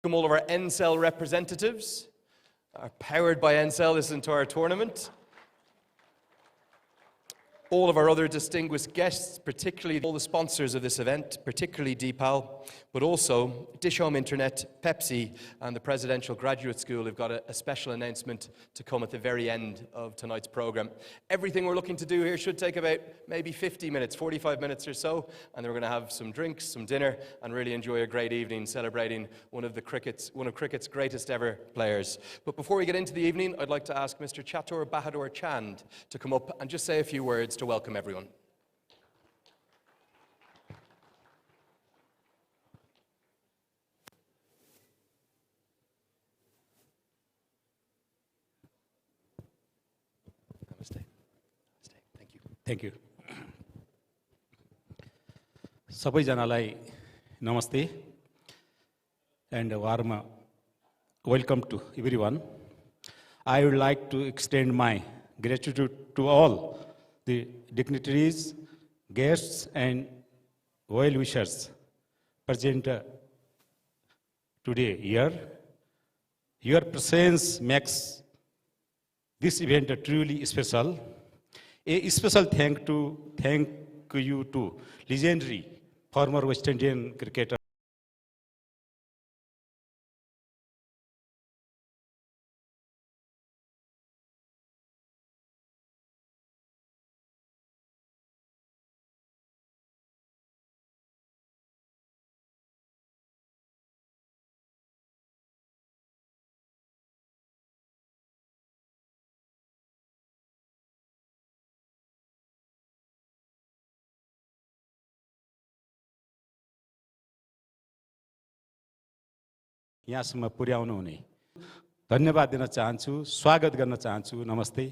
Welcome all of our NCEL representatives, powered by NCEL this entire tournament. All of our other distinguished guests, particularly all the sponsors of this event, particularly Nepal, but also DishHome Internet, Pepsi, and the Presidential Graduate School have got a special announcement to come at the very end of tonight's program. Everything we're looking to do here should take about maybe 50 minutes, 45 minutes or so, and then we're going to have some drinks, some dinner, and really enjoy a great evening celebrating one of cricket's greatest ever players. But before we get into the evening, I'd like to ask Mr. Chatur Bahadur Chand to come up and just say a few words to welcome everyone. Namaste. Thank you. Thank you. Sabaijanalai namaste and a warm welcome to everyone. I would like to extend my gratitude to all the dignitaries, guests, and well-wishers present today here. Your presence makes this event truly special. A special thank you to legendary former West Indian cricketer यहाँसम्म पुर्याउनु हुने धन्यवाद दिन चाहन्छु स्वागत गर्न चाहन्छु नमस्ते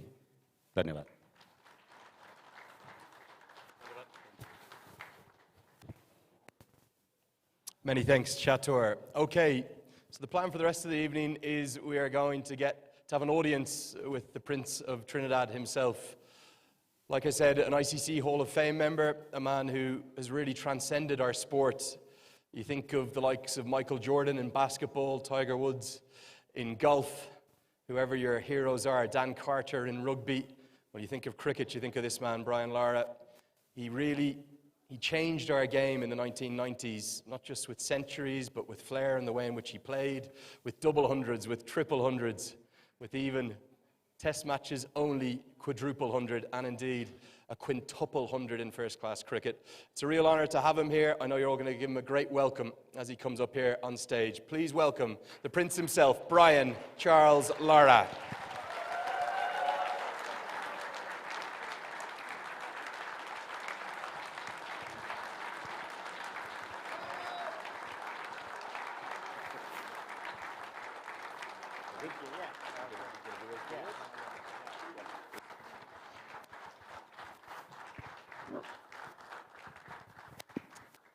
धन्यवाद Many thanks, Chatur. Okay, so the plan for the rest of the evening is we are going to have an audience with the Prince of Trinidad himself. Like I said, an ICC Hall of Fame member, a man who has really transcended our sport. You think of the likes of Michael Jordan in basketball, Tiger Woods in golf, whoever your heroes are, Dan Carter in rugby. When you think of cricket, you think of this man, Brian Lara. He changed our game in the 1990s, not just with centuries, but with flair and the way in which he played, with double hundreds, with triple hundreds, with even test matches only quadruple hundred, and indeed a quintuple hundred in first-class cricket. It's a real honor to have him here. I know you're all going to give him a great welcome as he comes up here on stage. Please welcome the Prince himself, Brian Charles Lara.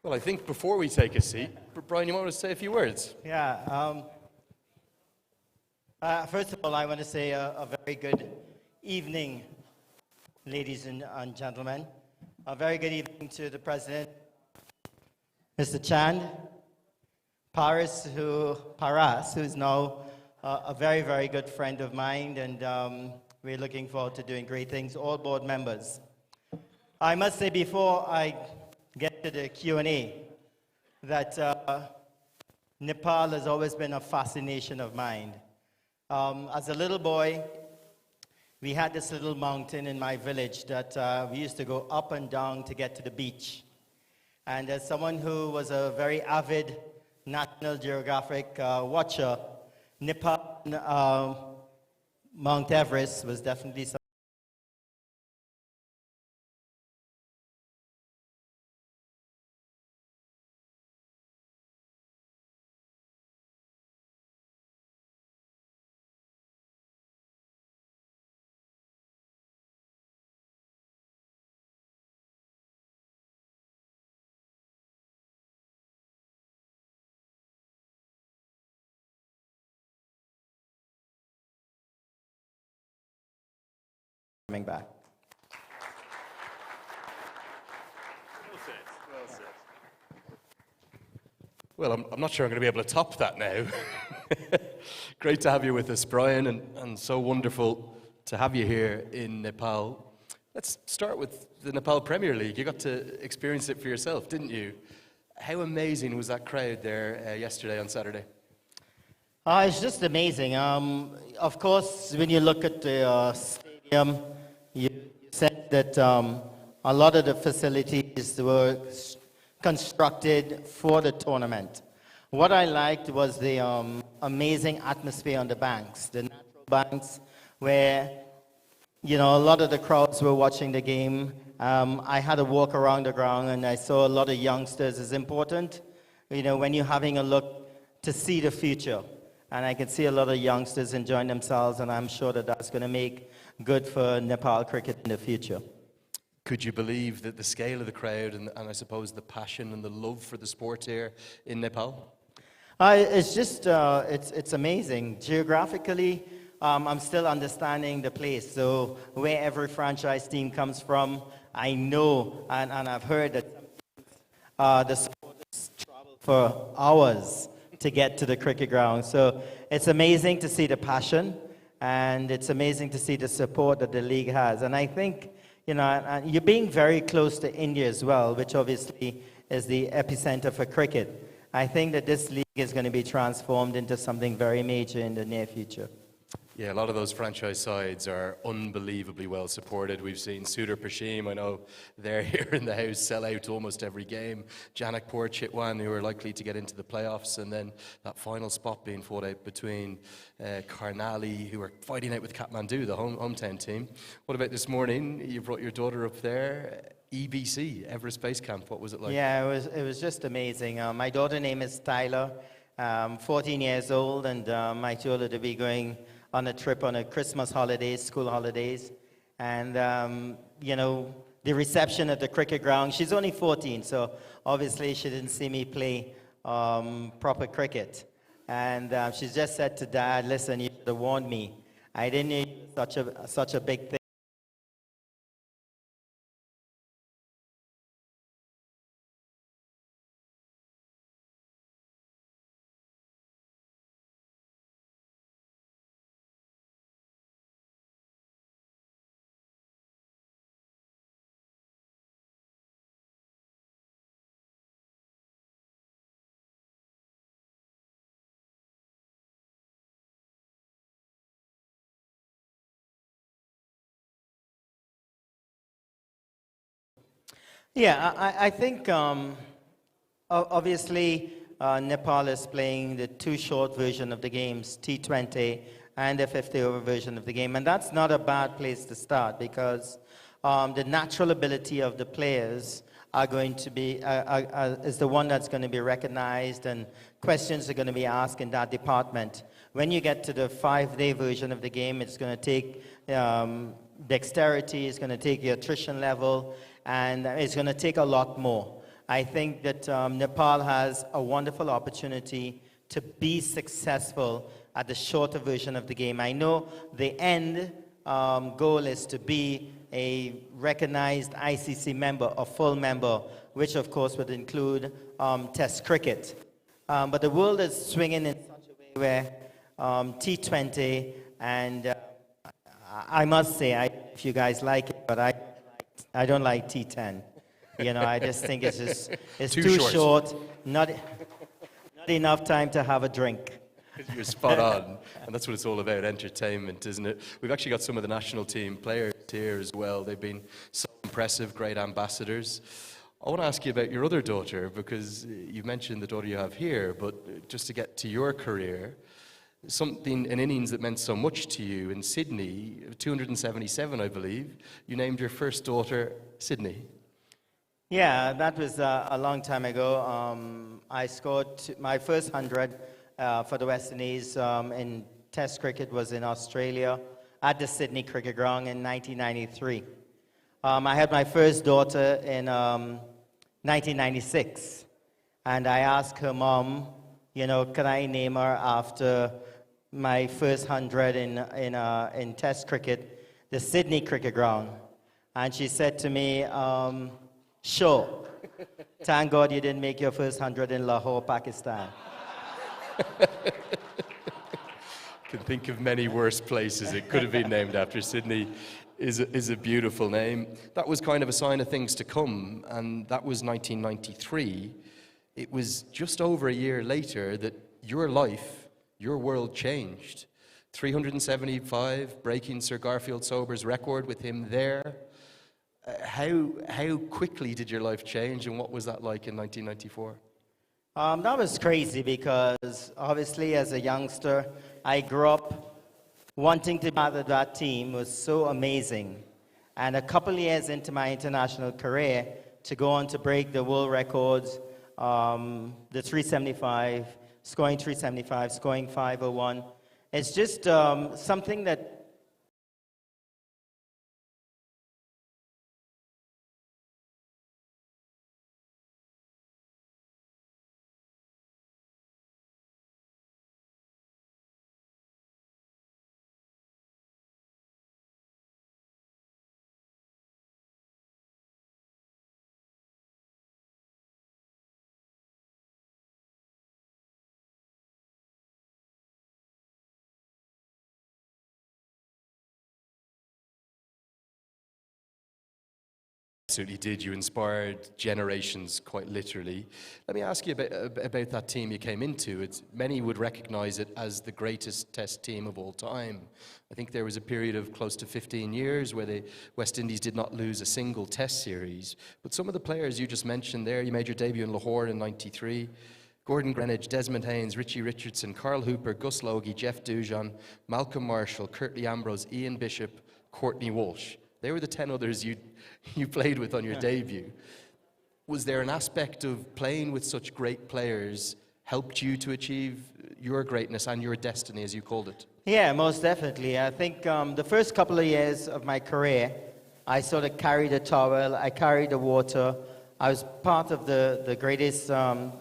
Well, I think before we take a seat, Brian, you want to say a few words? Yeah. First of all, I want to say a very good evening, ladies and gentlemen. A very good evening to the President, Mr. Chand, Paras, who is now a very, very good friend of mine, and we're looking forward to doing great things, all board members. I must say before I get to the Q&A that Nepal has always been a fascination of mine. As a little boy, we had this little mountain in my village that we used to go up and down to get to the beach. And as someone who was a very avid National Geographic watcher, Nepal, Mount Everest was definitely something. Coming back. Well said. Well said. Well, I'm not sure I'm going to be able to top that now. Great to have you with us, Brian, and so wonderful to have you here in Nepal. Let's start with the Nepal Premier League. You got to experience it for yourself, didn't you? How amazing was that crowd there yesterday on Saturday? It's just amazing. Of course, when you look at the stadium, you said that a lot of the facilities were constructed for the tournament. What I liked was the amazing atmosphere on the banks, the natural banks, where a lot of the crowds were watching the game. I had a walk around the ground and I saw a lot of youngsters. It's important, when you're having a look to see the future. And I can see a lot of youngsters enjoying themselves, and I'm sure that that's going to make good for Nepal cricket in the future. Could you believe that the scale of the crowd and I suppose the passion and the love for the sport here in Nepal? It's just, it's amazing. Geographically, I'm still understanding the place. So where every franchise team comes from, I know, and I've heard that the supporters travel for hours to get to the cricket ground. So it's amazing to see the passion, and it's amazing to see the support that the league has. And I think, and you're being very close to India as well, which obviously is the epicenter for cricket. I think that this league is going to be transformed into something very major in the near future. Yeah, a lot of those franchise sides are unbelievably well supported. We've seen Sudar Pashim, I know they're here in the house, sell out almost every game. Janakpur Chitwan, who are likely to get into the playoffs, and then that final spot being fought out between Karnali, who are fighting out with Kathmandu, the hometown team. What about this morning? You brought your daughter up there. EBC, Everest Base Camp, what was it like? Yeah, it was just amazing. My daughter's name is Tyler, 14 years old, and I told her to be going on a trip on a Christmas holidays, school holidays. And, the reception at the cricket ground, she's only 14, so obviously she didn't see me play proper cricket. And she just said to Dad, listen, you should have warned me. I didn't need such a big thing. Yeah, I think obviously Nepal is playing the two short version of the games, T20 and the 50-over version of the game. And that's not a bad place to start because the natural ability of the players are going to be, is the one that's going to be recognized, and questions are going to be asked in that department. When you get to the 5-day version of the game, it's going to take dexterity, it's going to take your attrition level, and it's going to take a lot more. I think that Nepal has a wonderful opportunity to be successful at the shorter version of the game. I know the end goal is to be a recognized ICC member, a full member, which of course would include Test cricket. But the world is swinging in such a way where T20 and I must say, if you guys like it, but I don't like T10. I just think it's too short, not enough time to have a drink. You're spot on, and that's what it's all about, entertainment, isn't it? We've actually got some of the national team players here as well. They've been so impressive, great ambassadors. I want to ask you about your other daughter, because you mentioned the daughter you have here, but just to get to your career, an innings that meant so much to you in Sydney, 277, I believe. You named your first daughter Sydney. Yeah, that was a long time ago. I scored my first 100 for the West Indies in Test cricket was in Australia at the Sydney Cricket Ground in 1993. I had my first daughter in 1996, and I asked her mom, could I name her after my first 100 in Test cricket, the Sydney Cricket Ground? And she said to me, sure. Thank God you didn't make your first 100 in Lahore, Pakistan. Can think of many worse places it could have been named after. Sydney is a beautiful name. That was kind of a sign of things to come, and that was 1993. It was just over a year later that your life, your world changed. 375, breaking Sir Garfield Sober's record with him there. How quickly did your life change, and what was that like in 1994? That was crazy because obviously as a youngster, I grew up wanting to be part of that team. Was so amazing. And a couple of years into my international career, to go on to break the world records, the 375, scoring 375, scoring 501. It's just something that Absolutely did. You inspired generations, quite literally. Let me ask you about that team you came into. Many would recognize it as the greatest test team of all time. I think there was a period of close to 15 years where the West Indies did not lose a single test series. But some of the players you just mentioned there, you made your debut in Lahore in '93. Gordon Greenidge, Desmond Haynes, Richie Richardson, Carl Hooper, Gus Logie, Jeff Dujon, Malcolm Marshall, Curtly Ambrose, Ian Bishop, Courtney Walsh. They were the 10 others you played with on your debut. Was there an aspect of playing with such great players helped you to achieve your greatness and your destiny, as you called it? Yeah, most definitely. I think the first couple of years of my career, I sort of carried a towel, I carried the water. I was part of the greatest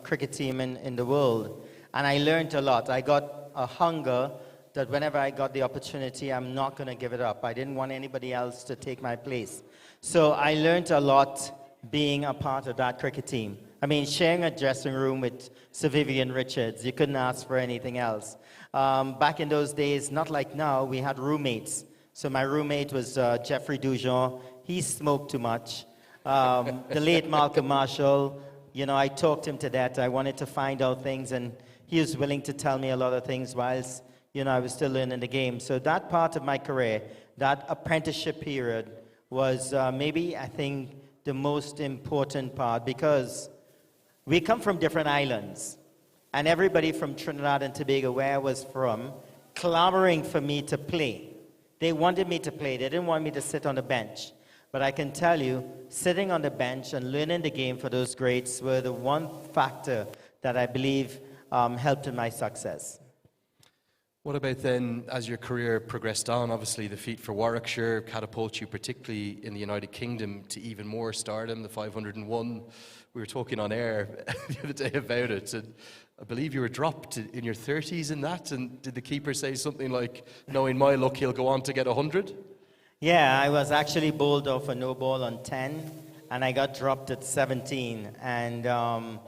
cricket team in the world, and I learned a lot. I got a hunger that whenever I got the opportunity, I'm not going to give it up. I didn't want anybody else to take my place. So I learned a lot being a part of that cricket team. I mean, sharing a dressing room with Sir Vivian Richards, you couldn't ask for anything else. Back in those days, not like now, we had roommates. So my roommate was Jeffrey Dujon. He smoked too much. The late Malcolm Marshall, you know, I talked him to death. I wanted to find out things, and he was willing to tell me a lot of things whilst, you know, I was still learning the game. So that part of my career, that apprenticeship period, was maybe, I think, the most important part, because we come from different islands, and everybody from Trinidad and Tobago, where I was from, clamoring for me to play. They wanted me to play. They didn't want me to sit on the bench. But I can tell you, sitting on the bench and learning the game for those greats were the one factor that I believe helped in my success. What about then, as your career progressed on, obviously the feat for Warwickshire catapulted you, particularly in the United Kingdom, to even more stardom, the 501. We were talking on air the other day about it, and I believe you were dropped in your 30s in that, and did the keeper say something like, knowing my luck, he'll go on to get 100? Yeah, I was actually bowled off a no ball on 10, and I got dropped at 17, and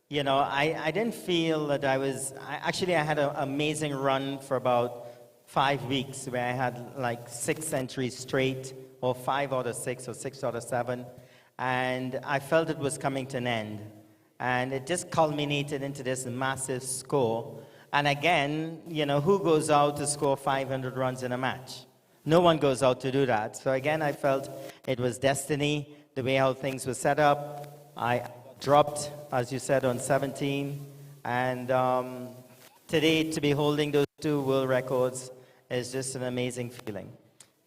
you know, I didn't feel that I had an amazing run for about 5 weeks where I had like 6 centuries straight, or 5 out of 6, or 6 out of 7. And I felt it was coming to an end. And it just culminated into this massive score. And again, you know, who goes out to score 500 runs in a match? No one goes out to do that. So again, I felt it was destiny, the way how things were set up. I dropped, as you said, on 17, and today to be holding those 2 world records is just an amazing feeling.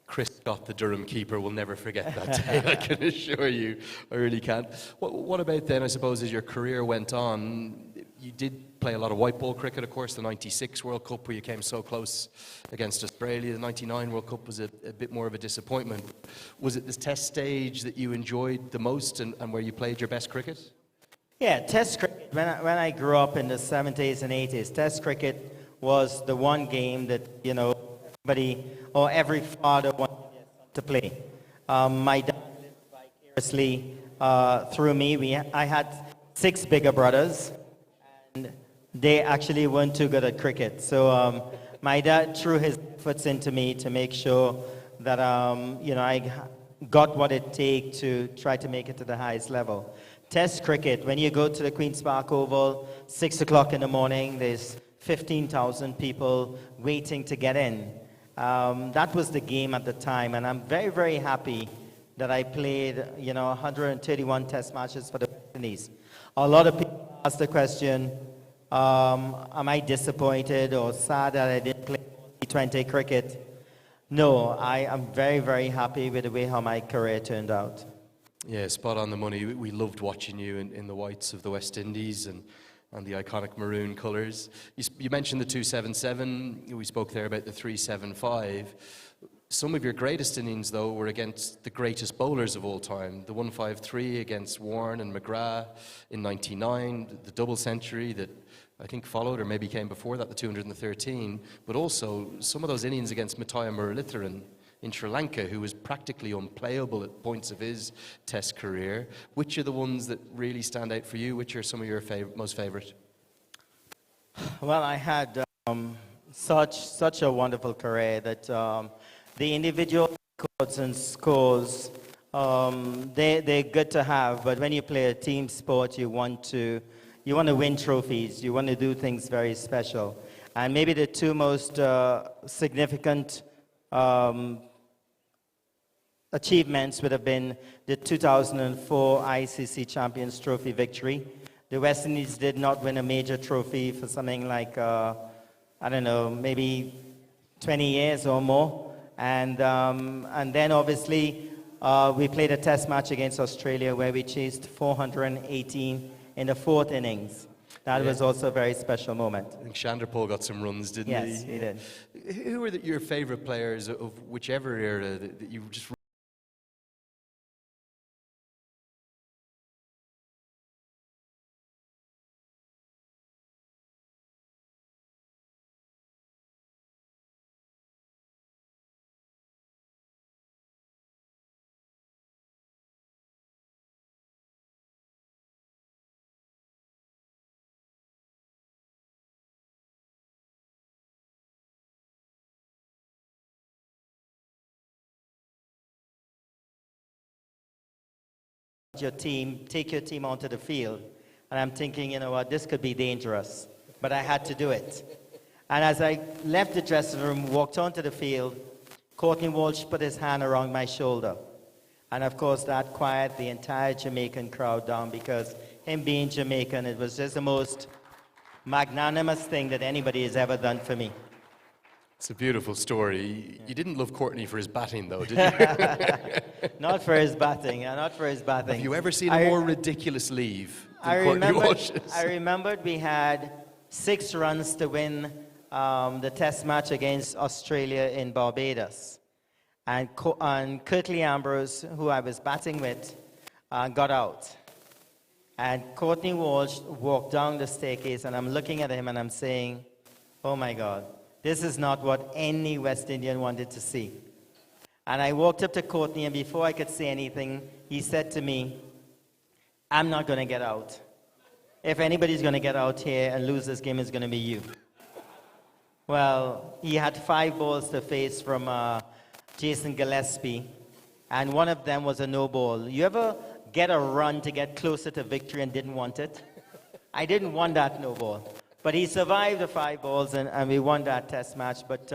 Chris Scott, the Durham keeper, will never forget that day, I can assure you. I really can't. What about then, I suppose, as your career went on, you did play a lot of white ball cricket, of course, the '96 World Cup where you came so close against Australia. The '99 World Cup was a bit more of a disappointment. Was it the test stage that you enjoyed the most and where you played your best cricket? Yeah, test cricket, when I grew up in the 70s and 80s, test cricket was the one game that, you know, every father wanted to play. My dad lived vicariously through me. I had 6 bigger brothers, and they actually weren't too good at cricket. So my dad threw his efforts into me to make sure that I got what it takes to try to make it to the highest level. Test cricket, when you go to the Queen's Park Oval, 6 o'clock in the morning, there's 15,000 people waiting to get in. That was the game at the time, and I'm very, very happy that I played, 131 test matches for the West Indies. A lot of people ask the question, am I disappointed or sad that I didn't play T20 cricket? No, I am very, very happy with the way how my career turned out. Yeah, spot on the money. We loved watching you in the whites of the West Indies and the iconic maroon colours. You mentioned the 277. We spoke there about the 375. Some of your greatest innings, though, were against the greatest bowlers of all time. The 153 against Warren and McGrath in '99, the double century that I think followed or maybe came before that, the 213, but also some of those innings against Mattaya Muralitharan in Sri Lanka, who was practically unplayable at points of his test career. Which are the ones that really stand out for you? Which are some of your most favourite? Well, I had such a wonderful career that the individual records and scores, they're good to have, but when you play a team sport, you want to win trophies. You want to do things very special. And maybe the 2 most significant achievements would have been the 2004 ICC Champions Trophy victory. The West Indies did not win a major trophy for something like, I don't know, maybe 20 years or more. And then obviously we played a test match against Australia where we chased 418 in the 4th innings. That was also a very special moment. I think Chanderpaul got some runs, didn't he? Yes, he did. Who are your favourite players of whichever era that you just your team, take your team onto the field. And I'm thinking, you know what, this could be dangerous. But I had to do it. And as I left the dressing room, walked onto the field, Courtney Walsh put his hand around my shoulder. And of course, that quieted the entire Jamaican crowd down, because him being Jamaican, it was just the most magnanimous thing that anybody has ever done for me. It's a beautiful story. You didn't love Courtney for his batting, though, did you? Not for his batting, not for his batting. Have you ever seen a more ridiculous leave than I Courtney Walsh's? I remembered we had 6 runs to win the test match against Australia in Barbados. And Curtly Ambrose, who I was batting with, got out. And Courtney Walsh walked down the staircase, and I'm looking at him and I'm saying, oh my God, this is not what any West Indian wanted to see. And I walked up to Courtney, and before I could say anything, he said to me, I'm not going to get out. If anybody's going to get out here and lose this game, it's going to be you. Well, he had 5 balls to face from Jason Gillespie, and one of them was a no ball. You ever get a run to get closer to victory and didn't want it? I didn't want that no ball. But he survived the 5 balls, and we won that test match. But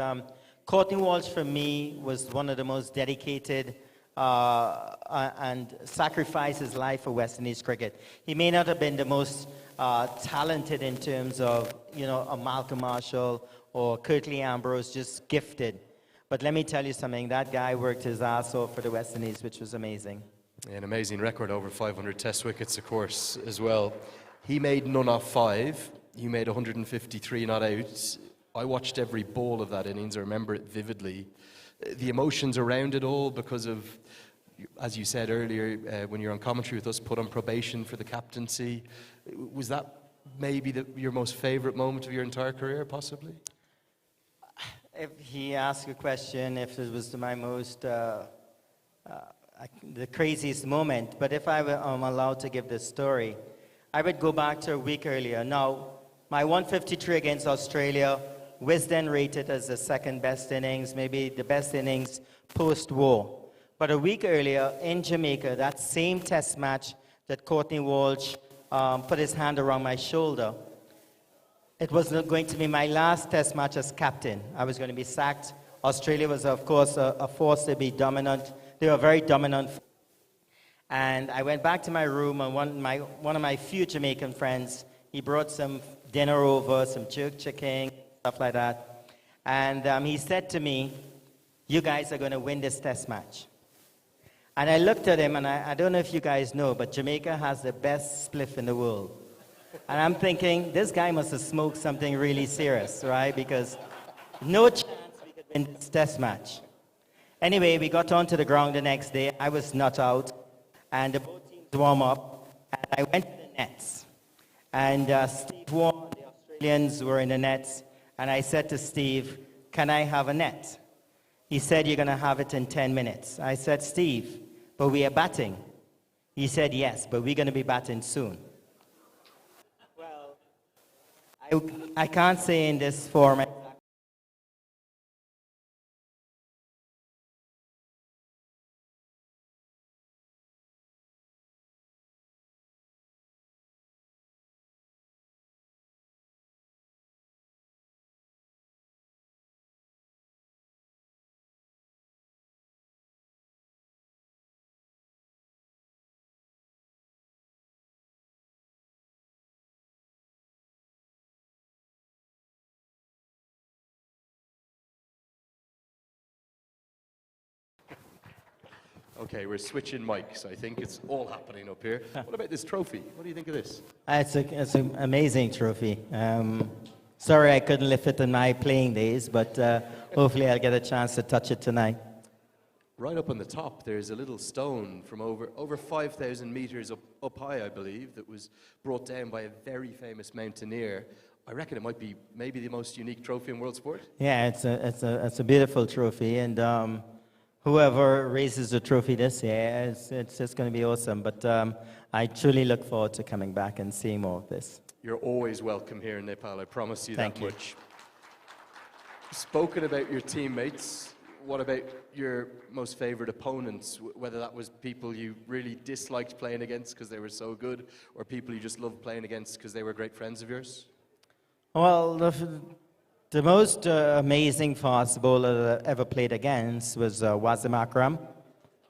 Courtney Walsh, for me, was one of the most dedicated and sacrificed his life for West Indies cricket. He may not have been the most talented in terms of, a Malcolm Marshall or Curtly Ambrose, just gifted. But let me tell you something, that guy worked his ass off for the West Indies, which was amazing. Yeah, an amazing record, over 500 test wickets, of course, as well. He made none off 5. You made 153 not out. I watched every ball of that innings. I remember it vividly. The emotions around it all, because of, as you said earlier, when you're on commentary with us, put on probation for the captaincy. Was that maybe your most favourite moment of your entire career, possibly? If he asked a question, if it was my most, the craziest moment, but if I were allowed to give this story, I would go back to a week earlier. Now, my 153 against Australia was then rated as the second best innings, maybe the best innings post-war. But a week earlier in Jamaica, that same test match that Courtney Walsh put his hand around my shoulder, it was not going to be my last test match as captain. I was going to be sacked. Australia was, of course, a force to be dominant. They were very dominant. And I went back to my room, and one of my few Jamaican friends, he brought some dinner over, some jerk chicken, stuff like that. And he said to me, "You guys are going to win this test match." And I looked at him, and I don't know if you guys know, but Jamaica has the best spliff in the world. And I'm thinking, this guy must have smoked something really serious, right? Because no chance we could win this test match. Anyway, we got onto the ground the next day. I was not out, and the both teams warm up, and I went to the nets. And Steve won, the Australians were in the nets, and I said to Steve, "Can I have a net?" He said, "You're going to have it in 10 minutes. I said, "Steve, but we are batting." He said, "Yes, but we're going to be batting soon." Well, I can't say in this format. Okay, we're switching mics. I think it's all happening up here. What about this trophy? What do you think of this? It's an amazing trophy. Sorry I couldn't lift it in my playing days, but hopefully I'll get a chance to touch it tonight. Right up on the top, there's a little stone from over 5,000 meters up high, I believe, that was brought down by a very famous mountaineer. I reckon it might be maybe the most unique trophy in world sport. Yeah, it's a beautiful trophy, and whoever raises the trophy this year, it's just going to be awesome. But I truly look forward to coming back and seeing more of this. You're always welcome here in Nepal, I promise you Thank that you. much. Spoken about your teammates, what about your most favorite opponents? Whether that was people you really disliked playing against because they were so good, or people you just loved playing against because they were great friends of yours? Well, the most amazing fast bowler that I ever played against was Wasim Akram.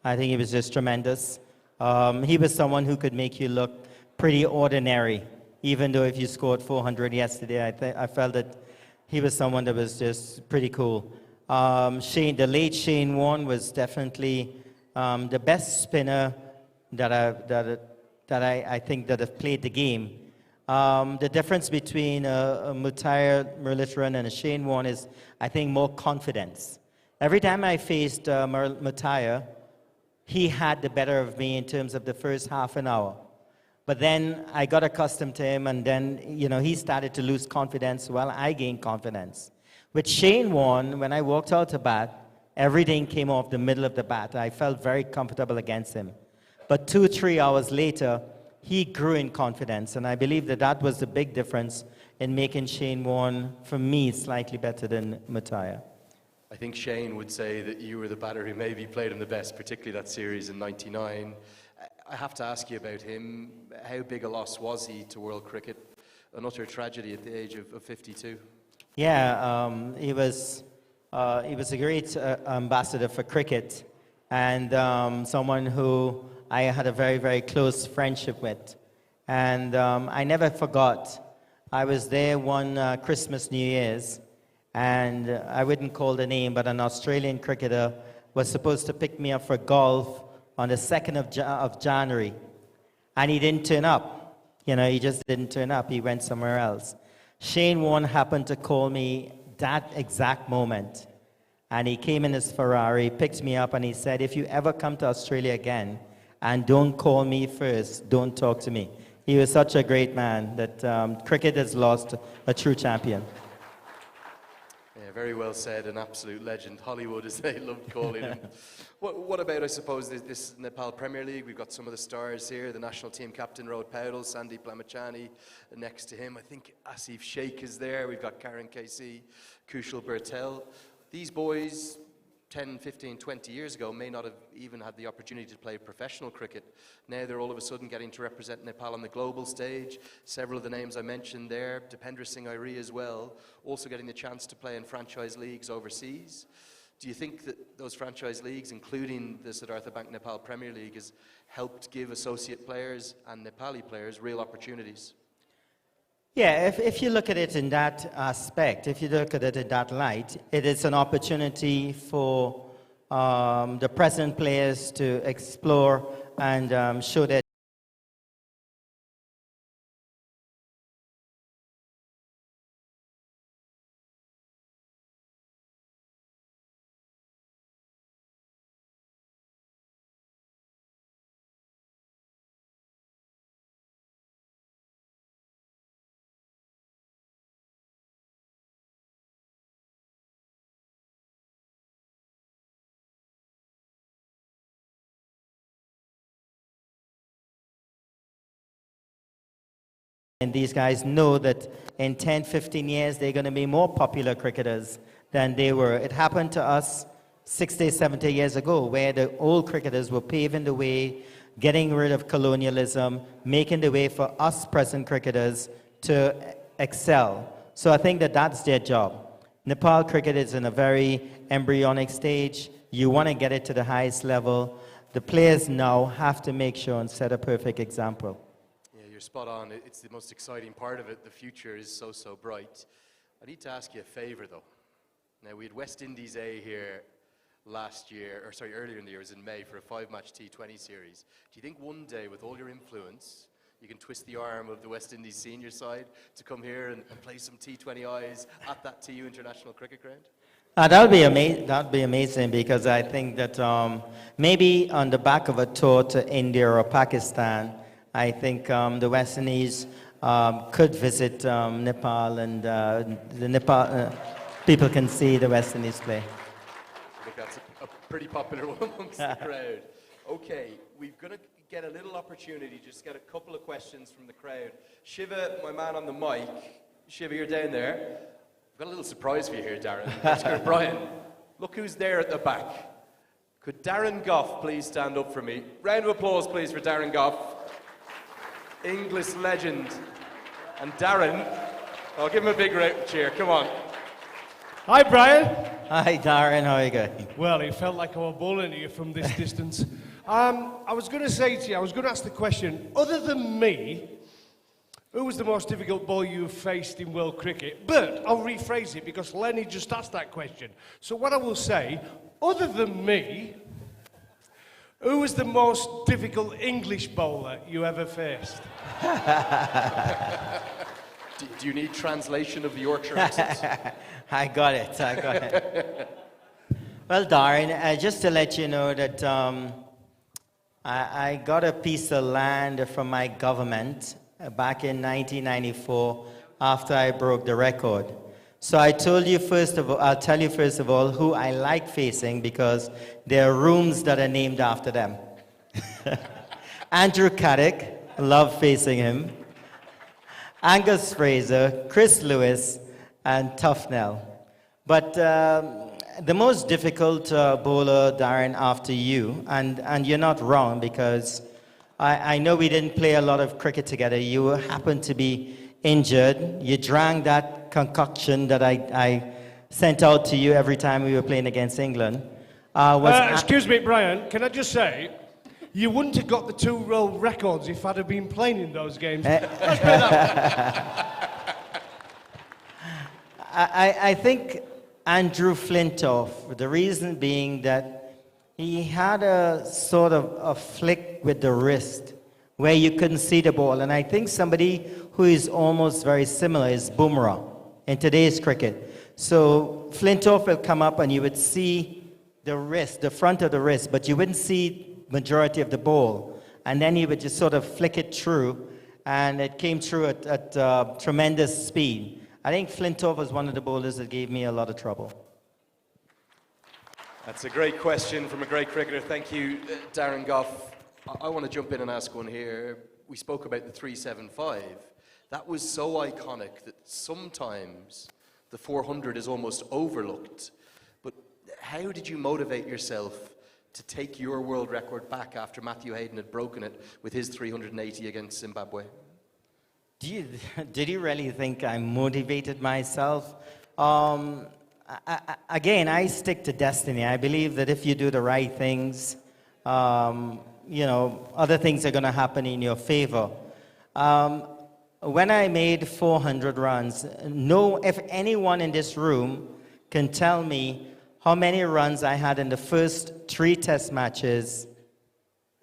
I think he was just tremendous. He was someone who could make you look pretty ordinary, even though if you scored 400 yesterday, I felt that he was someone that was just pretty cool. The late Shane Warne was definitely the best spinner that I think that have played the game. The difference between a Muttiah Muralitharan and a Shane Warne is, I think, more confidence. Every time I faced Muttiah, he had the better of me in terms of the first half an hour. But then I got accustomed to him, and then he started to lose confidence while I gained confidence. With Shane Warne, when I walked out to bat, everything came off the middle of the bat. I felt very comfortable against him. But 2-3 hours later, he grew in confidence, and I believe that was the big difference in making Shane Warne, for me, slightly better than Muttiah. I think Shane would say that you were the batter who maybe played him the best, particularly that series in '99. I have to ask you about him. How big a loss was he to world cricket? An utter tragedy at the age of 52. Yeah, he was a great ambassador for cricket, and someone who I had a very, very close friendship with. And I never forgot, I was there one Christmas, New Year's, and I wouldn't call the name, but an Australian cricketer was supposed to pick me up for golf on the 2nd of January, and he didn't turn up. He just didn't turn up. He went somewhere else. Shane Warne happened to call me that exact moment, and he came in his Ferrari, picked me up, and he said, "If you ever come to Australia again, and don't call me first, don't talk to me." He was such a great man that cricket has lost a true champion. Yeah, Yeah, very well said, an absolute legend. Hollywood, as they loved calling him. What about, I suppose, this Nepal Premier League? We've got some of the stars here. The national team captain, Rohit Paudel, Sandeep Lamachani. Next to him, I think Asif Sheikh is there. We've got Karen KC, Kushal Bertel. These boys, 10, 15, 20 years ago, may not have even had the opportunity to play professional cricket. Now they're all of a sudden getting to represent Nepal on the global stage. Several of the names I mentioned there, Dipendra Singh Airi as well, also getting the chance to play in franchise leagues overseas. Do you think that those franchise leagues, including the Siddhartha Bank Nepal Premier League, has helped give associate players and Nepali players real opportunities? Yeah, if you look at it in that aspect, if you look at it in that light, it is an opportunity for the present players to explore and show their and these guys know that in 10, 15 years, they're going to be more popular cricketers than they were. It happened to us 60, 70 years ago, where the old cricketers were paving the way, getting rid of colonialism, making the way for us present cricketers to excel. So I think that that's their job. Nepal cricket is in a very embryonic stage. You want to get it to the highest level. The players now have to make sure and set a perfect example. You're spot on. It's the most exciting part of it. The future is so bright. I need to ask you a favor, though. Now, we had West Indies A here earlier in the year, it was in May, for a 5-match T20 series. Do you think one day, with all your influence, you can twist the arm of the West Indies senior side to come here and play some T20Is at that TU International Cricket Ground? That'd be amazing, because I think that maybe on the back of a tour to India or Pakistan, I think the West Indies could visit Nepal, and the Nepal people can see the West Indies play. I think that's a pretty popular one amongst the crowd. Okay, we're going to get a little opportunity, just get a couple of questions from the crowd. Shiva, my man on the mic. Shiva, you're down there. I've got a little surprise for you here, Darren. Brian, look who's there at the back. Could Darren Gough please stand up for me? Round of applause, please, for Darren Gough. English legend. And Darren, I'll give him a big cheer, come on. Hi, Brian. Hi, Darren, how are you going? Well, it felt like I was bowling at you from this distance. I was going to say to you, I was going to ask the question, other than me, who was the most difficult bowler you've faced in world cricket? But I'll rephrase it, because Lenny just asked that question. So what I will say, other than me, who was the most difficult English bowler you ever faced? Do you need translation of the Yorkshire accent? I got it. Well, Darren, just to let you know that I got a piece of land from my government back in 1994 after I broke the record. So I'll tell you first of all who I like facing, because there are rooms that are named after them. Andrew Caddick, love facing him. Angus Fraser, Chris Lewis, and Tufnell. But the most difficult bowler, Darren, after you, and you're not wrong, because I know we didn't play a lot of cricket together. You happened to be injured. You drank that concoction that I sent out to you every time we were playing against England. Excuse me, Brian, can I just say, you wouldn't have got the 2 world records if I'd have been playing in those games. I think Andrew Flintoff, the reason being that he had a sort of a flick with the wrist where you couldn't see the ball. And I think somebody who is almost very similar is Bumrah in today's cricket. So Flintoff will come up and you would see the wrist, the front of the wrist, but you wouldn't see majority of the ball. And then he would just sort of flick it through, and it came through at tremendous speed. I think Flintoff was one of the bowlers that gave me a lot of trouble. That's a great question from a great cricketer. Thank you, Darren Gough. I want to jump in and ask one here. We spoke about the 375. That was so iconic that sometimes the 400 is almost overlooked. But how did you motivate yourself to take your world record back after Matthew Hayden had broken it with his 380 against Zimbabwe? Did you really think I motivated myself? Again, I stick to destiny. I believe that if you do the right things, you know, other things are going to happen in your favor. When I made 400 runs, if anyone in this room can tell me how many runs I had in the first 3 test matches,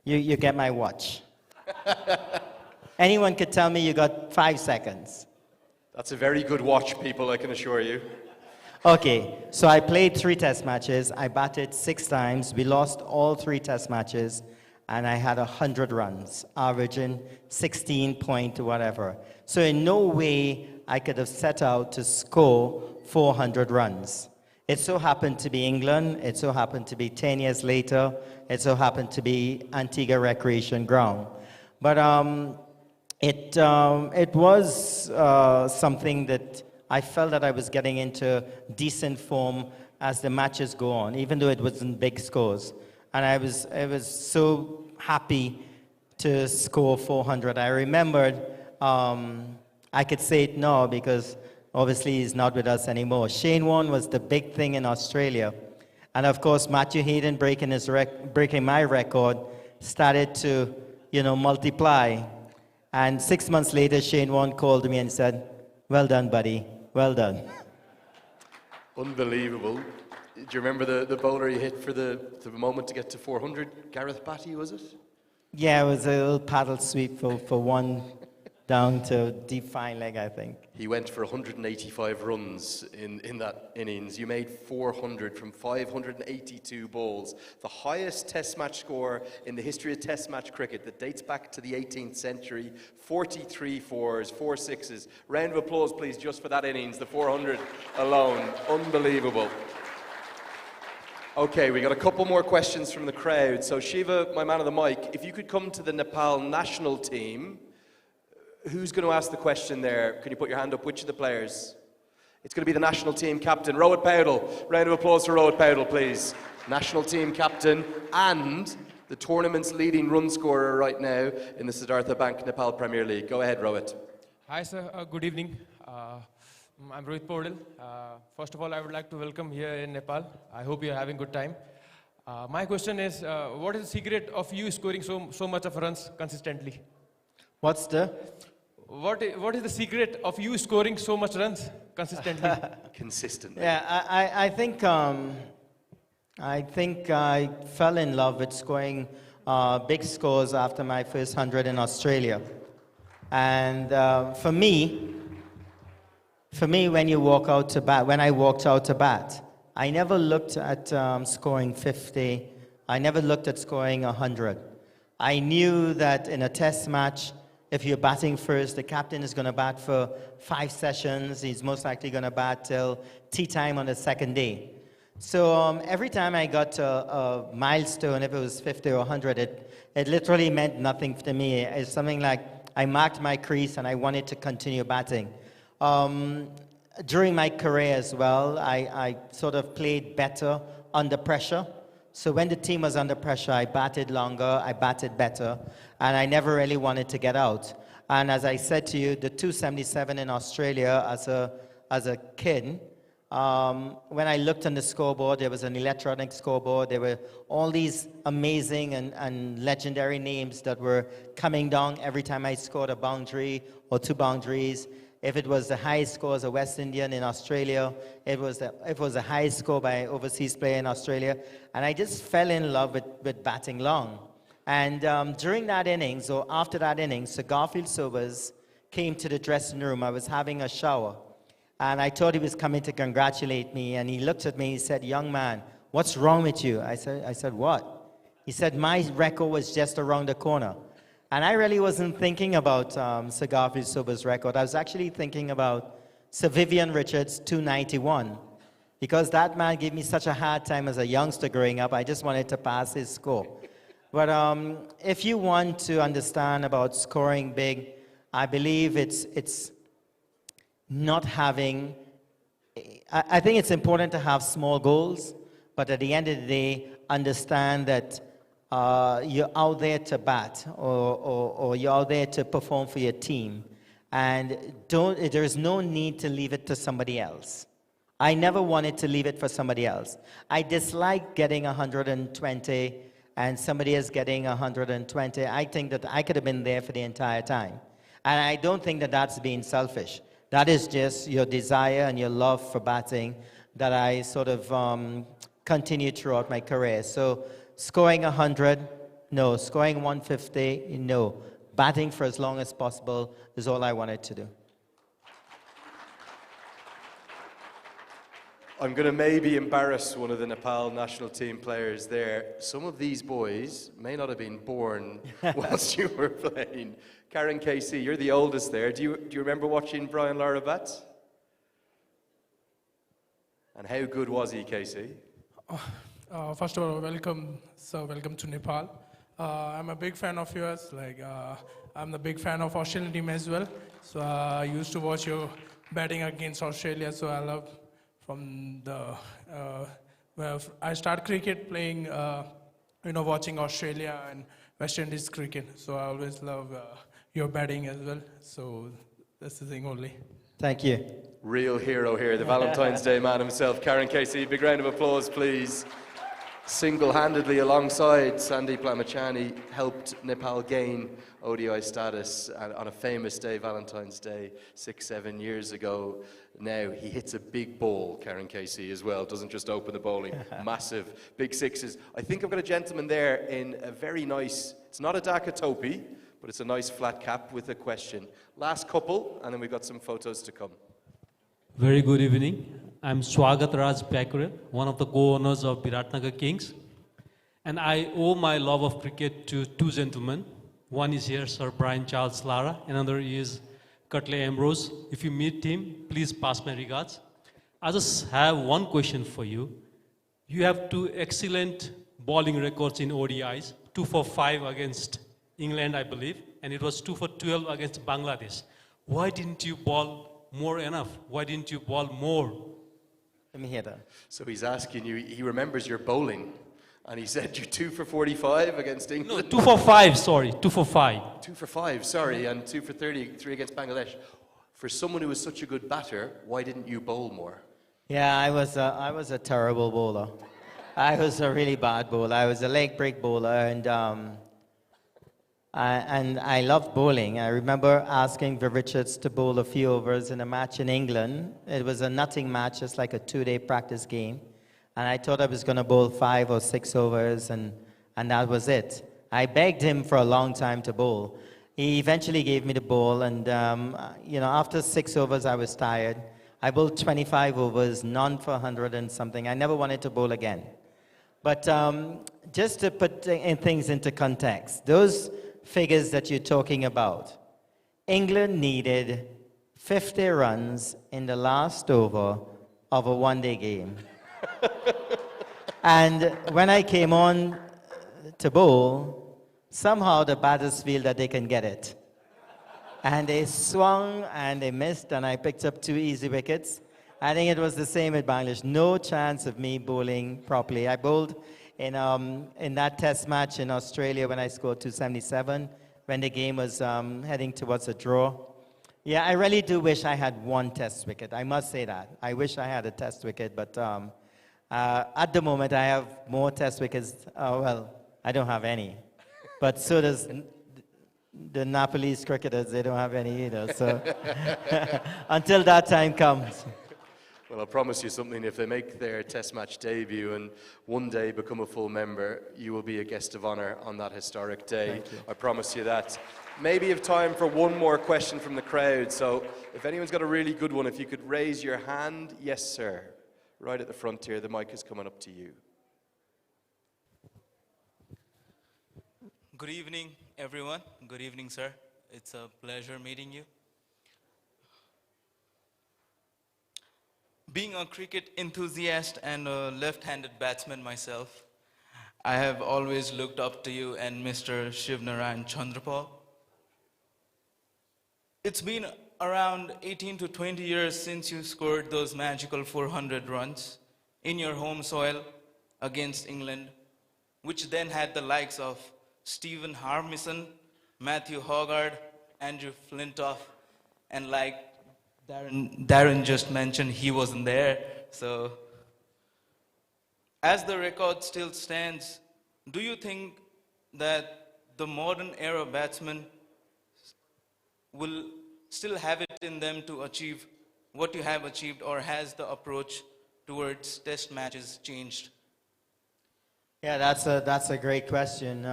you get my watch. Anyone could tell me you got 5 seconds. That's a very good watch, people, I can assure you. Okay, so I played 3 test matches. I batted 6 times. We lost all 3 test matches, and I had 100 runs, averaging 16 point whatever. So in no way I could have set out to score 400 runs. It so happened to be England. It so happened to be 10 years later. It so happened to be Antigua Recreation Ground. But it was something that I felt that I was getting into decent form as the matches go on, even though it wasn't big scores. And I was so happy to score 400. I remembered, I could say it now because obviously he's not with us anymore. Shane Warne was the big thing in Australia. And of course, Matthew Hayden breaking my record started to, you know, multiply. And 6 months later, Shane Warne called me and said, "Well done, buddy. Well done." Unbelievable. Do you remember the bowler you hit for the moment to get to 400? Gareth Batty, was it? Yeah, it was a little paddle sweep for one down to deep fine leg, I think. He went for 185 runs in that innings. You made 400 from 582 balls. The highest test match score in the history of test match cricket that dates back to the 18th century. 43 fours, 4 sixes. Round of applause, please, just for that innings, the 400 alone. Unbelievable. Okay, we got a couple more questions from the crowd. So Shiva, my man on the mic, if you could come to the Nepal national team, who's going to ask the question there? Can you put your hand up? Which of the players? It's going to be the national team captain, Rohit Paudel. Round of applause for Rohit Paudel, please. National team captain and the tournament's leading run scorer right now in the Siddhartha Bank Nepal Premier League. Go ahead, Rohit. Hi, sir. Good evening. I'm Rohit Paudel. First of all, I would like to welcome here in Nepal. I hope you're having a good time. My question is, what is the secret of you scoring so much of runs consistently? What is the secret of you scoring so much runs consistently? Consistently. Yeah, I think I fell in love with scoring big scores after my first 100 in Australia. And for me, when I walked out to bat, I never looked at scoring 50. I never looked at scoring 100. I knew that in a test match, if you're batting first, the captain is going to bat for 5 sessions. He's most likely going to bat till tea time on the second day. So every time I got a milestone, if it was 50 or 100, it literally meant nothing to me. It's something like I marked my crease and I wanted to continue batting. During my career as well, I sort of played better under pressure. So when the team was under pressure, I batted longer, I batted better, and I never really wanted to get out. And as I said to you, the 277 in Australia as a kid, when I looked on the scoreboard, there was an electronic scoreboard. There were all these amazing and legendary names that were coming down every time I scored a boundary or 2 boundaries. If it was the highest score as a West Indian in Australia, it was the highest score by an overseas player in Australia. And I just fell in love with batting long. And during that innings, or after that innings, Sir Garfield Sobers came to the dressing room. I was having a shower. And I thought he was coming to congratulate me. And he looked at me and he said, "Young man, what's wrong with you?" I said, "What?" He said, "My record was just around the corner." And I really wasn't thinking about Sir Garfield Sobers' record. I was actually thinking about Sir Vivian Richards 291. Because that man gave me such a hard time as a youngster growing up, I just wanted to pass his score. But if you want to understand about scoring big, I believe it's not having, I think it's important to have small goals, but at the end of the day, understand that you're out there to bat or you're out there to perform for your team. And there's no need to leave it to somebody else. I never wanted to leave it for somebody else. I dislike getting 120 and somebody is getting 120. I think that I could have been there for the entire time. And I don't think that that's being selfish. That is just your desire and your love for batting that I sort of continued throughout my career. So scoring 100, no. Scoring 150, no. Batting for as long as possible is all I wanted to do. I'm going to maybe embarrass one of the Nepal national team players there. Some of these boys may not have been born whilst you were playing. Karen Casey, you're the oldest there. Do you remember watching Brian Lara bat? And how good was he, Casey? First of all, welcome, sir. Welcome to Nepal. I'm a big fan of yours. I'm the big fan of Australian team as well. So I used to watch you batting against Australia. So I love from the where I start cricket playing, watching Australia and West Indies cricket. So I always love your batting as well. So that's the thing only. Thank you. Real hero here, the Valentine's Day man himself, Karen Casey. Big round of applause, please. Single-handedly alongside Sandeep Lamachani, helped Nepal gain ODI status on a famous day, Valentine's Day, 6-7 years ago. Now he hits a big ball, Karen Casey, as well. Doesn't just open the bowling. Massive, big sixes. I think I've got a gentleman there in a very nice, it's not a Dhaka topi, but it's a nice flat cap with a question. Last couple, and then we've got some photos to come. Very good evening. I'm Swagat Raj Pakurel, one of the co-owners of Viratnagar Kings. And I owe my love of cricket to two gentlemen. One is here, Sir Brian Charles Lara. Another is Cutley Ambrose. If you meet him, please pass my regards. I just have one question for you. You have two excellent bowling records in ODIs, 2 for 5 against England, I believe, and it was 2 for 12 against Bangladesh. Why didn't you bowl more enough? Why didn't you bowl more? Let me hear that. So he's asking you, he remembers your bowling, and he said you're 2 for 45 against England. No, 2 for 5, sorry, 2 for 5. 2 for 5, sorry, and 2 for 33 against Bangladesh. For someone who was such a good batter, why didn't you bowl more? Yeah, I was a terrible bowler. I was a really bad bowler. I was a leg break bowler, and I loved bowling. I remember asking Viv Richards to bowl a few overs in a match in England. It was a nothing match, just like a 2-day practice game. And I thought I was going to bowl 5 or 6 overs, and that was it. I begged him for a long time to bowl. He eventually gave me the ball, and after 6 overs, I was tired. I bowled 25 overs, none for 100 and something. I never wanted to bowl again. But just to put things into context, those figures that you're talking about, England needed 50 runs in the last over of a one-day game. And when I came on to bowl, somehow the batters feel that they can get it. And they swung and they missed, and I picked up 2 easy wickets. I think it was the same at Bangladesh. No chance of me bowling properly. I bowled in that test match in Australia when I scored 277, when the game was heading towards a draw. Yeah, I really do wish I had 1 test wicket. I must say that. I wish I had a test wicket, but at the moment I have more test wickets. Well, I don't have any. But so does the Nepalese cricketers. They don't have any either. So until that time comes. Well, I'll promise you something. If they make their test match debut and one day become a full member, you will be a guest of honor on that historic day. I promise you that. Maybe you have time for one more question from the crowd. So if anyone's got a really good one, if you could raise your hand. Yes, sir. Right at the front here. The mic is coming up to you. Good evening, everyone. Good evening, sir. It's a pleasure meeting you. being a cricket enthusiast and a left-handed batsman myself, I have always looked up to you and Mr. Shivnarayan Chandrapal. It's been around 18 to 20 years since you scored those magical 400 runs in your home soil against England, which then had the likes of Stephen Harmison, Matthew Hoggard, Andrew Flintoff, and like Darren just mentioned, he wasn't there. So, as the record still stands, do you think that the modern era batsmen will still have it in them to achieve what you have achieved, or has the approach towards test matches changed? Yeah, that's a great question.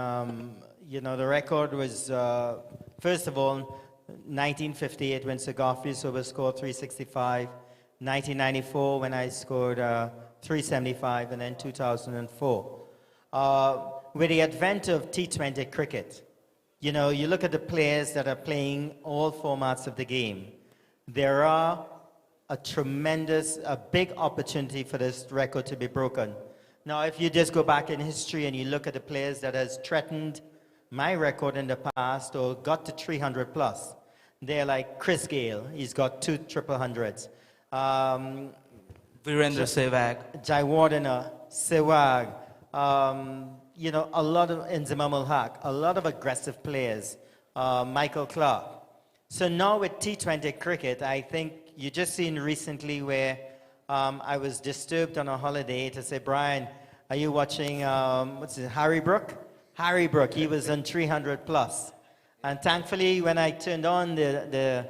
You know, the record was, first of all, 1958 when Sir Godfrey Sober scored 365, 1994 when I scored 375, and then 2004. With the advent of T20 cricket, you know, you look at the players that are playing all formats of the game. There are a big opportunity for this record to be broken. Now, if you just go back in history and you look at the players that has threatened my record in the past or got to 300 plus, they're like Chris Gale, he's got 2 triple hundreds. Virendra Sehwag. Jaiwardena, Sehwag, you know, a lot of Inzamam Haq, a lot of aggressive players, Michael Clark. So now with T20 cricket, I think you just seen recently where I was disturbed on a holiday to say, Brian, are you watching, Harry Brook? Harry Brook, he was on 300 plus. And thankfully, when I turned on the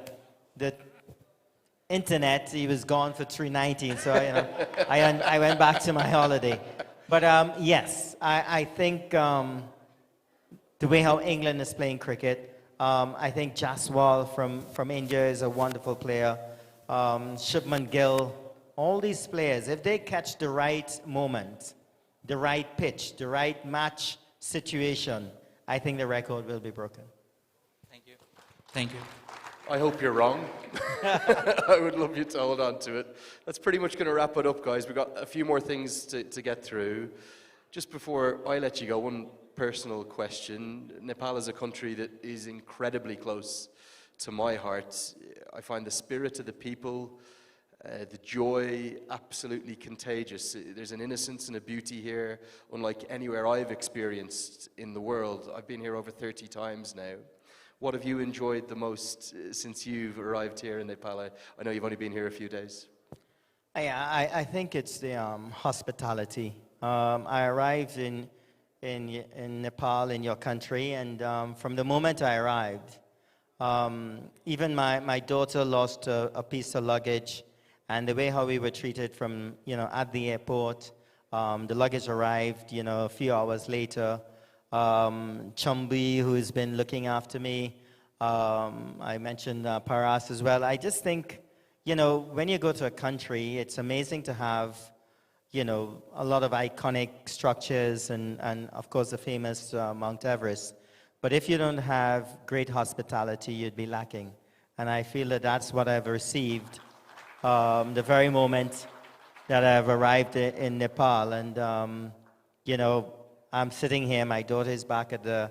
internet, he was gone for 319. So, you know, I went back to my holiday. But yes, I think the way how England is playing cricket, I think Jaswal from India is a wonderful player. Shubman Gill, all these players, if they catch the right moment, the right pitch, the right match situation, I think the record will be broken. Thank you. Thank you. I hope you're wrong. I would love you to hold on to it. That's pretty much going to wrap it up, guys. We've got a few more things to get through. Just before I let you go, one personal question. Nepal is a country that is incredibly close to my heart. I find the spirit of the people, the joy, absolutely contagious. There's an innocence and a beauty here unlike anywhere I've experienced in the world. I've been here over 30 times now. What have you enjoyed the most since you've arrived here in Nepal? I know you've only been here a few days. I think it's the hospitality. I arrived in Nepal, in your country, and from the moment I arrived, even my daughter lost a piece of luggage, and the way how we were treated from, you know, at the airport, the luggage arrived, you know, a few hours later. Chambi, who's been looking after me. I mentioned Paras as well. I just think, you know, when you go to a country, it's amazing to have, you know, a lot of iconic structures and of course, the famous Mount Everest. But if you don't have great hospitality, you'd be lacking. And I feel that that's what I've received the very moment that I've arrived in Nepal. And, you know, I'm sitting here, my daughter is back at the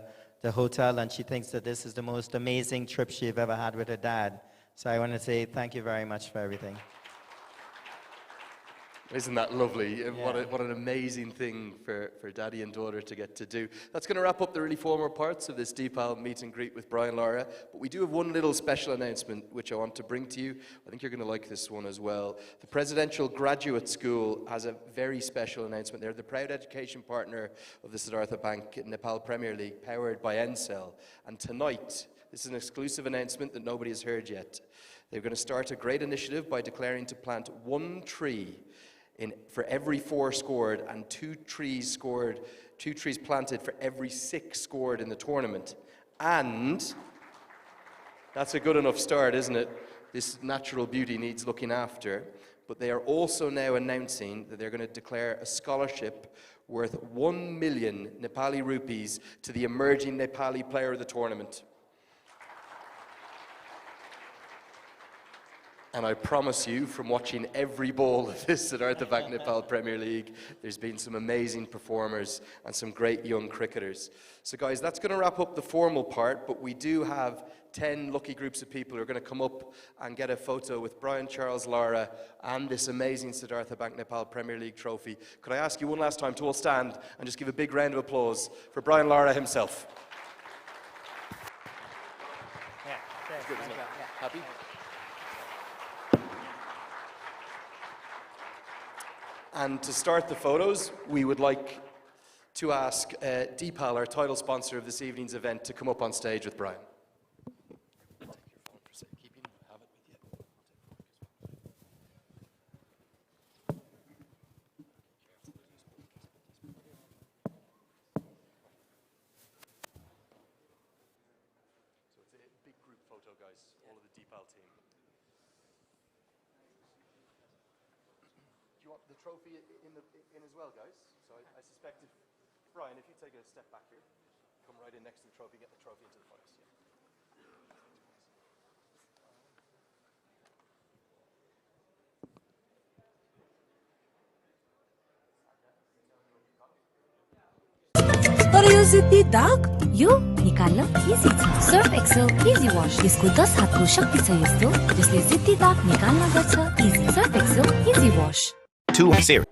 hotel, and she thinks that this is the most amazing trip she's ever had with her dad. So I want to say thank you very much for everything. Isn't that lovely? Yeah. What an amazing thing for daddy and daughter to get to do. That's going to wrap up the really formal parts of this Deepal meet and greet with Brian Lara. But we do have one little special announcement which I want to bring to you. I think you're going to like this one as well. The Presidential Graduate School has a very special announcement. They're the proud education partner of the Siddhartha Bank Nepal Premier League, powered by Ncell. And tonight, this is an exclusive announcement that nobody has heard yet. They're going to start a great initiative by declaring to plant 1 tree for every 4 scored, and 2 trees planted for every 6 scored in the tournament. And that's a good enough start, isn't it? This natural beauty needs looking after. But they are also now announcing that they're going to declare a scholarship worth 1 million Nepali rupees to the emerging Nepali player of the tournament. And I promise you, from watching every ball of this Siddhartha Bank Nepal Premier League, there's been some amazing performers and some great young cricketers. So guys, that's going to wrap up the formal part, but we do have 10 lucky groups of people who are going to come up and get a photo with Brian Charles Lara and this amazing Siddhartha Bank Nepal Premier League trophy. Could I ask you one last time to all stand and just give a big round of applause for Brian Lara himself? Yeah, thanks. Good, isn't it? Happy? And to start the photos, we would like to ask Deepal, our title sponsor of this evening's event, to come up on stage with Brian. So it's a big group photo, guys, all of the Deepal team. Do you want the trophy in as well, guys? So I suspect if, Brian, if you take a step back here, come right in next to the trophy, get the trophy into the photos. Yeah. तर यो जिद्दी दाग यो निकाल्न easy छ Surf Excel easy wash यसको 10 हातको शक्ति छ यस्तो जसले जिद्दी दाग निकाल्न गर्छ easy Surf Excel easy wash 2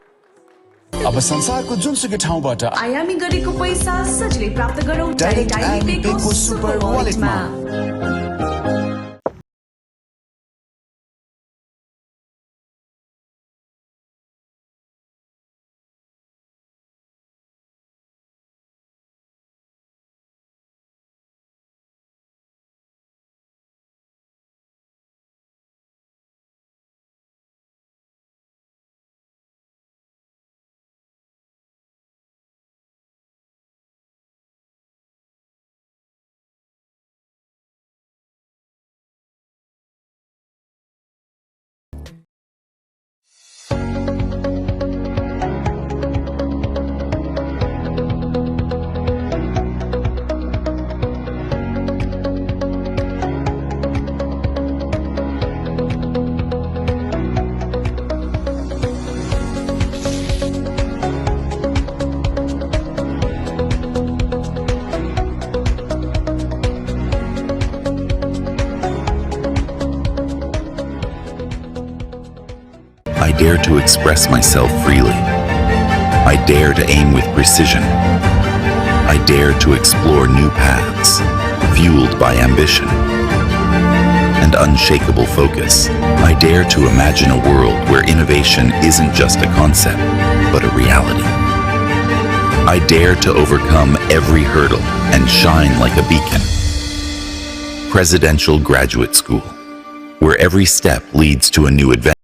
अब संसारको जुनसुकै ठाउँबाट आयामी गरेको पैसा सजिलै प्राप्त गरौँ डाइरेक्ट आयामी पेको सुपर वालेटमा I dare to express myself freely. I dare to aim with precision. I dare to explore new paths, fueled by ambition and unshakable focus. I dare to imagine a world where innovation isn't just a concept, but a reality. I dare to overcome every hurdle and shine like a beacon. Presidential Graduate School, where every step leads to a new adventure.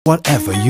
Whatever you